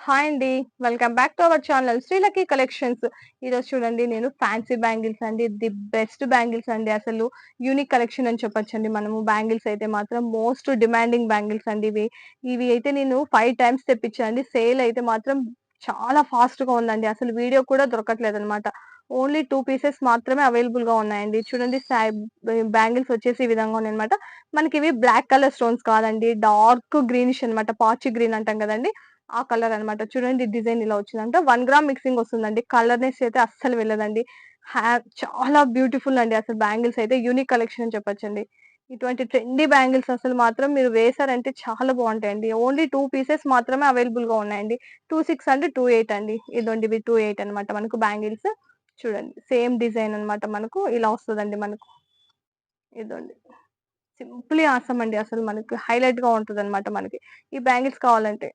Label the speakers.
Speaker 1: Hi అండి. Welcome back to our channel Sri Lucky collections. ఈరోజు చూడండి నేను ఫ్యాన్సీ బ్యాంగిల్స్ అండి. ది బెస్ట్ బ్యాంగిల్స్ అండి. అసలు యూనిక్ కలెక్షన్ అని చెప్పొచ్చండి. మనము బ్యాంగిల్స్ అయితే మాత్రం మోస్ట్ డిమాండింగ్ బ్యాంగిల్స్ అండి ఇవి. ఇవి అయితే నేను 5 టైమ్స్ తెప్పించానండి. సేల్ అయితే మాత్రం చాలా ఫాస్ట్‌గా ఉందండి. అసలు వీడియో కూడా దొరకట్లేదనమాట. ఓన్లీ 2 పీసెస్ మాత్రమే అవైలబుల్‌గా ఉన్నాయండి. చూడండి బ్యాంగిల్స్ వచ్చేసి ఈ విధంగా ఉన్నాయన్నమాట. మనకివి బ్లాక్ కలర్ స్టోన్స్ కాదండి. డార్క్ గ్రీనిష్ అన్నమాట. పాచి గ్రీన్ అంటాం కదండీ! ఆ కలర్ అన్నమాట. చూడండి డిజైన్ ఇలా వచ్చిందంటే 1 గ్రామ్ మిక్సింగ్ వస్తుందండి. కలర్‌నెస్ అయితే అస్సలు వెళ్ళదండి. చాలా బ్యూటిఫుల్ అండి. అసలు బ్యాంగిల్స్ అయితే యూనిక్ కలెక్షన్ అని చెప్పొచ్చండి. ఇటువంటి ట్రెండీ బ్యాంగిల్స్ అసలు మాత్రం మీరు వేశారంటే చాలా బావుంటాయండి. ఓన్లీ 2 పీసెస్ మాత్రమే అవైలబుల్‌గా ఉన్నాయండి. 26 అండ్ 28 అండి. ఇదిగోండి ఇవి 28 అన్నమాట మనకు బ్యాంగిల్స్. చూడండి సేమ్ డిజైన్ అన్నమాట మనకు ఇలా వస్తదండి మనకు. ఇదిగోండి. సింప్లీ ఆసమ్ అండి. అసలు మనకు హైలైట్‌గా ఉంటదన్నమాట మనకి. ఈ బ్యాంగిల్స్ కావాలంటే.